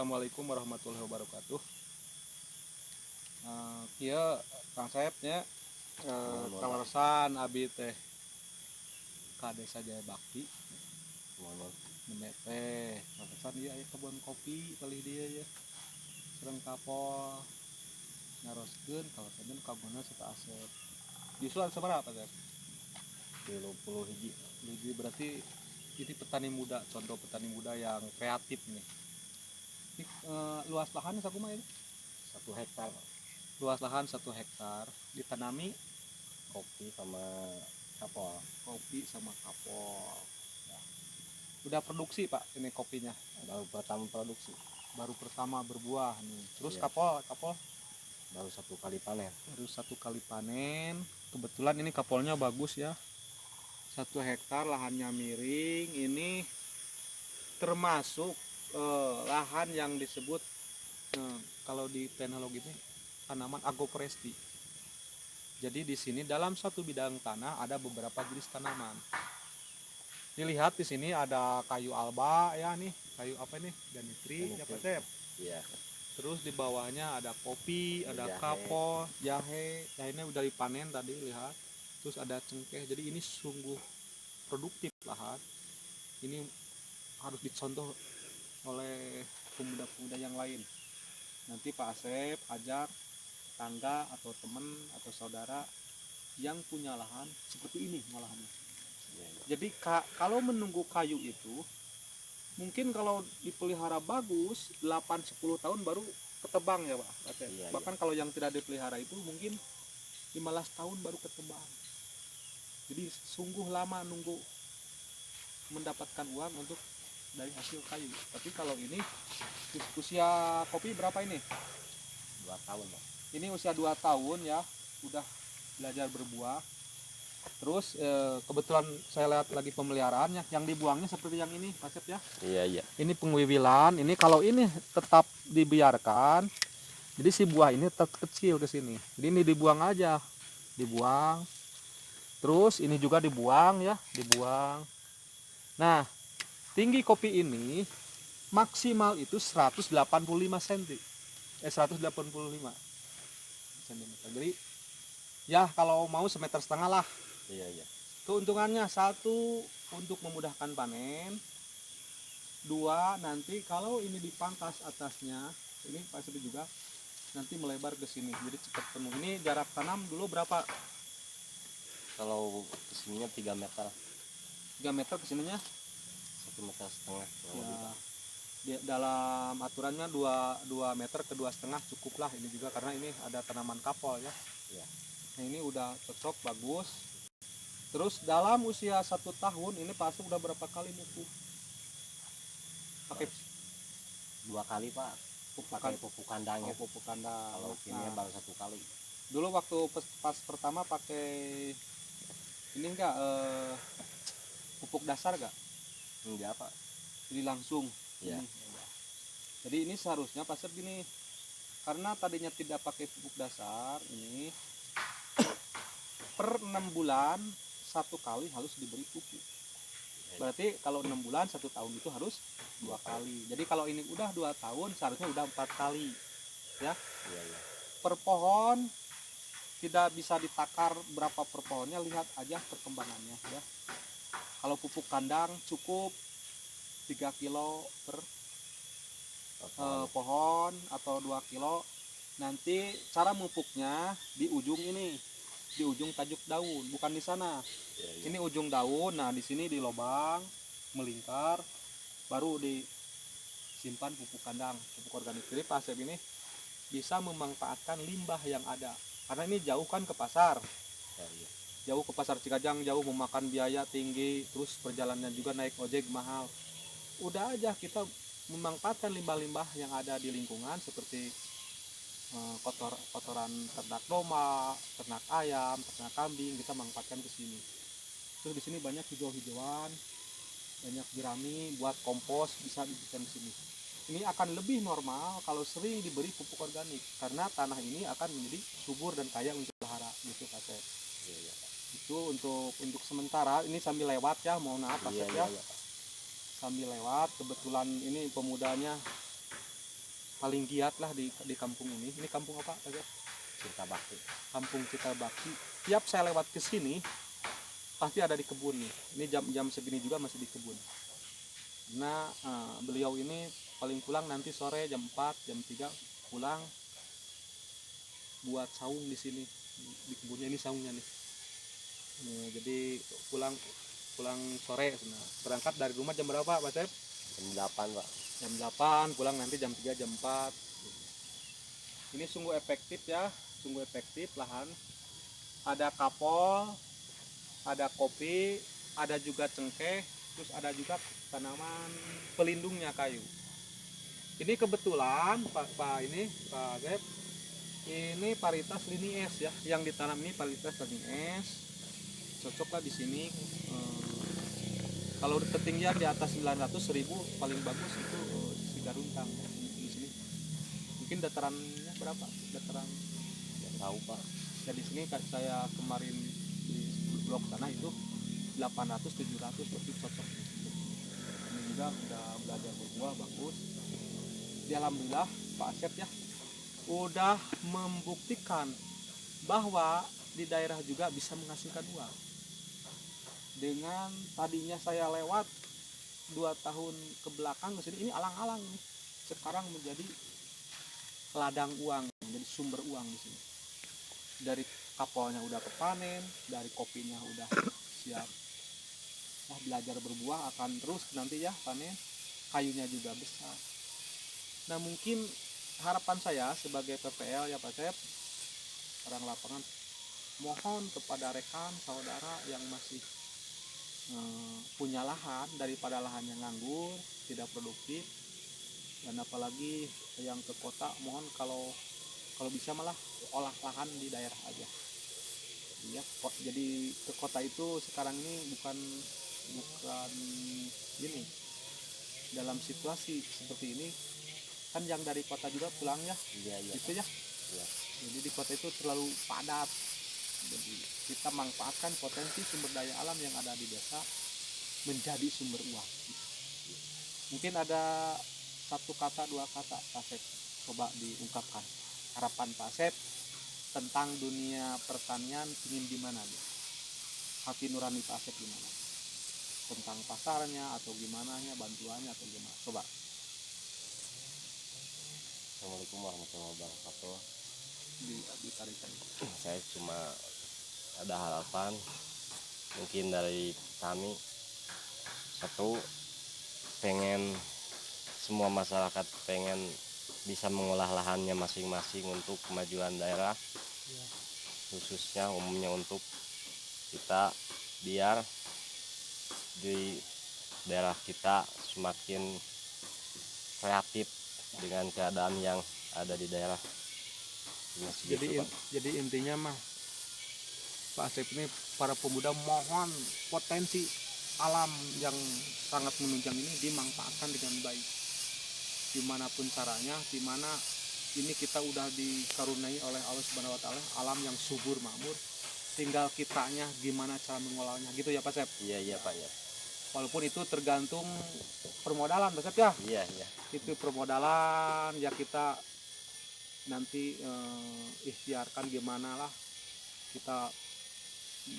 Assalamualaikum warahmatullahi wabarakatuh. Kieu Kang Saepnya kawasan abi teh ka Desa Jaya Bakti. Teh kawasan ieu aya kebun kopi palih dia ya. Sareng kapol naroskeun kawasan kabunna serta asep. Justru ada sabaraha Pak? 30 hiji. Jadi berarti ini petani muda, contoh petani muda yang kreatif nih. Ini, luas lahannya sakumaha ini? 1 hektar Luas lahan 1 hektar ditanami kopi sama kapol. kopi sama kapol. Nah, udah produksi Pak ini kopinya? Baru pertama produksi. Baru pertama berbuah nih. Terus Iya. kapol Baru 1 kali panen. baru 1 kali panen. Kebetulan ini kapolnya bagus ya. 1 hektar lahannya miring. Ini termasuk lahan yang disebut kalau di teknologi ini tanaman agroforestry. Jadi di sini dalam satu bidang tanah ada beberapa jenis tanaman. Dilihat di sini ada kayu alba ya nih, kayu apa ini? Danitri, ya Pak Sep. Iya. Terus di bawahnya ada kopi, ada Jahe. kapol, jahe. Jahenya udah dipanen tadi lihat. Terus ada cengkeh. Jadi ini sungguh produktif lahan. Ini harus dicontoh oleh pemuda-pemuda yang lain. Nanti Pak Asep ajak tangga atau teman atau saudara yang punya lahan seperti ini malahannya. Iya. Jadi kalau menunggu kayu itu mungkin kalau dipelihara bagus 8-10 tahun baru ketebang ya Pak. Iya, Bahkan kalau yang tidak dipelihara itu mungkin 15 tahun baru ketebang. Jadi sungguh lama nunggu mendapatkan uang untuk dari hasil kayu. Tapi kalau ini usia kopi berapa ini? 2 tahun, Pak. Ini usia 2 tahun ya, udah belajar berbuah. Terus kebetulan saya lihat lagi pemeliharaannya, yang dibuangnya seperti yang ini, Pak Sep ya. Iya. Ini pengwiwilan. Ini kalau ini tetap dibiarkan, jadi si buah ini tetap kecil ke sini. Jadi ini dibuang aja, dibuang. Terus ini juga dibuang ya, dibuang. Nah, tinggi kopi ini maksimal itu 185 cm. 185 cm. Jadi ya kalau mau 1,5 meter lah. Iya. Keuntungannya 1 untuk memudahkan panen. 2 nanti kalau ini dipangkas atasnya, ini pasti juga nanti melebar ke sini. Jadi cepat penuh. Ini jarak tanam dulu berapa? Kalau kesininya 3 meter. 3 meter kesininya? 1,5 meter kurang lebih, Ya, Pak. dalam aturannya 2 meter ke 2,5 cukup lah ini juga karena ini ada tanaman kapol ya. Iya. Nah ini udah cocok bagus. Terus dalam usia 1 tahun ini pasti udah berapa kali pupuk? Pakai 2 kali, Pak. Pakai pupuk kandang ya. pupuk kandang. Kalau kimia baru 1 kali. Dulu waktu pas pertama pakai ini enggak pupuk dasar enggak? Enggak, Pak. Jadi langsung. Iya. Jadi ini seharusnya Pak Sep gini, karena tadinya tidak pakai pupuk dasar ini per 6 bulan 1 kali harus diberi pupuk. Berarti kalau 6 bulan 1 tahun itu harus 2 kali. Jadi kalau ini udah 2 tahun seharusnya udah 4 kali ya. Iya. Per pohon tidak bisa ditakar berapa per pohonnya, lihat aja perkembangannya ya. Kalau pupuk kandang cukup 3 kilo per pohon atau 2 kilo. Nanti cara memupuknya di ujung ini, di ujung tajuk daun, bukan di sana. Iya. Ini ujung daun. Nah di sini di lubang melingkar, baru disimpan pupuk kandang, pupuk organik. Jadi Pak Asep ini bisa memanfaatkan limbah yang ada, karena ini jauh kan ke pasar. Iya. Jauh ke pasar Cikajang, jauh memakan biaya tinggi, terus perjalanannya juga naik ojek mahal. Udah aja kita memanfaatkan limbah-limbah yang ada di lingkungan seperti kotoran ternak domba, ternak ayam, ternak kambing, kita manfaatkan ke sini. Terus di sini banyak hijau-hijauan, banyak jerami buat kompos, bisa dibikin di sini. Ini akan lebih normal kalau sering diberi pupuk organik, karena tanah ini akan menjadi subur dan kaya untuk pelihara gitu Pak Sep. Iya. Itu untuk sementara. Ini sambil lewat ya, mohon maaf Pak Sep ya. Iya. Sambil lewat, kebetulan ini pemudanya paling giat lah di kampung ini. Ini kampung apa Pak Asep? Cinta bakti. Kampung Cita Bakti. Tiap saya lewat ke sini pasti ada di kebun nih. Ini jam-jam segini juga masih di kebun. Nah, beliau ini paling pulang nanti sore jam 4, jam 3 pulang buat saung di sini. Di kebunnya ini saungnya nih. Jadi pulang sore. Nah, berangkat dari rumah jam berapa Pak Asep? Jam 8 Pak. Jam 8, pulang nanti jam 3, jam 4. Ini sungguh efektif ya, sungguh efektif lahan. Ada kapol, ada kopi, ada juga cengkeh, terus ada juga tanaman pelindungnya kayu. Ini kebetulan Pak Asep, ini varietas lini es ya, yang ditanam ini varietas lini es. Cocoklah di sini. Kalau ketinggian di atas 900.000 paling bagus itu si garuntang di sini. Mungkin datarannya berapa? Dataran Nggak tahu Pak. ya di sini saya kemarin di blok sana itu 800-700 lebih cocok. Ini juga udah belajar berbuah bagus. Di alhamdulillah Pak Asep ya udah membuktikan bahwa di daerah juga bisa menghasilkan uang. Dengan tadinya saya lewat 2 tahun ke belakang ke sini, ini alang-alang nih. Sekarang menjadi ladang uang, menjadi sumber uang di sini. Dari kapolnya udah kepanen, dari kopinya udah siap. Nah, belajar berbuah akan terus nanti ya panen, kayunya juga besar. Nah, mungkin harapan saya sebagai PPL ya Pak Cep, orang lapangan, mohon kepada rekan saudara yang masih punya lahan daripada lahan yang nganggur, tidak produktif, dan apalagi yang ke kota, mohon kalau bisa malah olah lahan di daerah aja. Ya, jadi ke kota itu sekarang ini bukan gini. Dalam situasi seperti ini kan yang dari kota juga pulang ya, Iya. gitu ya. Iya. Jadi di kota itu terlalu padat. Jadi kita manfaatkan potensi sumber daya alam yang ada di desa menjadi sumber uang. Mungkin ada 1 kata 2 kata Pak Asep, coba diungkapkan harapan Pak Asep tentang dunia pertanian ingin gimana nih? Hati nurani Pak Asep gimana? Tentang pasarnya atau gimana nya, bantuannya atau gimana? Coba. Assalamualaikum warahmatullahi wabarakatuh. Ditarikan. Saya cuma ada harapan mungkin dari kami. Satu, pengen semua masyarakat pengen bisa mengolah lahannya masing-masing untuk kemajuan daerah, khususnya umumnya untuk kita, biar di daerah kita semakin kreatif dengan keadaan yang ada di daerah. Jadi intinya mah Pak Asep ini, para pemuda mohon potensi alam yang sangat menunjang ini dimanfaatkan dengan baik. Dimanapun caranya, dimana ini kita udah dikaruniai oleh Allah Subhanahu Wa Taala alam yang subur makmur. Tinggal kitanya gimana cara mengolahnya, gitu ya Pak Asep. Iya Pak ya. Walaupun itu tergantung permodalan Pak Asep ya. Iya. Itu permodalan ya, kita nanti ikhtiarkan gimana lah kita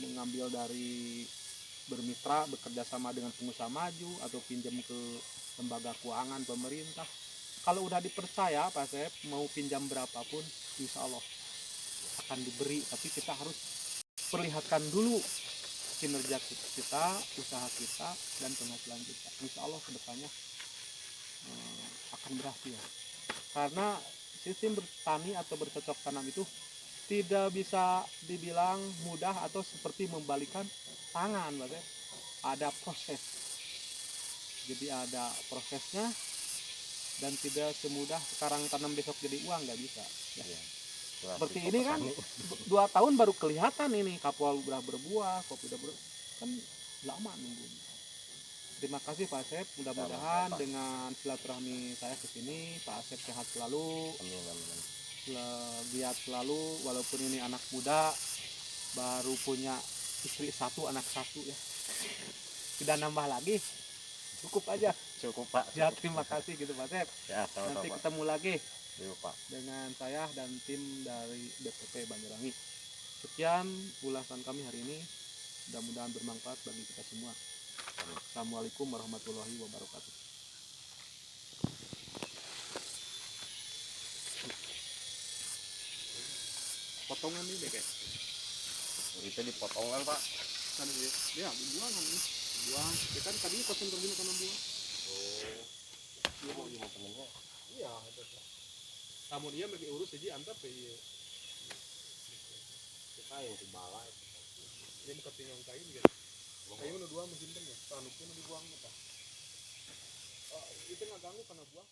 mengambil dari bermitra, bekerja sama dengan pengusaha maju atau pinjam ke lembaga keuangan pemerintah. Kalau udah dipercaya Pak Asep, mau pinjam berapapun insya Allah akan diberi, tapi kita harus perlihatkan dulu kinerja kita, usaha kita, dan penghasilan kita. Insya Allah kedepannya akan berhasil. Karena sistem bertani atau bercocok tanam itu tidak bisa dibilang mudah atau seperti membalikan tangan, Pak. Ada proses. Jadi ada prosesnya, dan tidak semudah sekarang tanam besok jadi uang, nggak bisa. Ya. Seperti ini kan 2 tahun baru kelihatan ini kapal udah berbuah, kopi udah kan lama nunggunya. Terima kasih Pak Asep, mudah-mudahan dengan silaturahmi saya ke sini Pak Asep sehat selalu. Amin. Giat selalu, walaupun ini anak muda baru punya istri 1, anak 1 ya. Tidak nambah lagi, cukup aja. Cukup pak. Ya terima kasih gitu Pak Sep. Ya sama-sama Nanti pak. ketemu lagi Yuk pak. dengan saya dan tim dari BPP Banyuwangi. Sekian ulasan kami hari ini. Mudah-mudahan bermanfaat bagi kita semua. Assalamualaikum warahmatullahi wabarakatuh. Potongan ini deh guys. Itu dipotongan pak. Kan ya buangan nih. Buang. Ya kan tadi pesen terjun karena buang. Oh. Iya, Oh iya temennya. iya ada. Namun dia mereka urus jadi antar pe iya. Kita yang dibalai. Dia mau ketinggalan kayu gitu. Kayu nu dua mesin kan ya. Tanupnya nu dibuang apa? Itu nggak ganggu karena buang.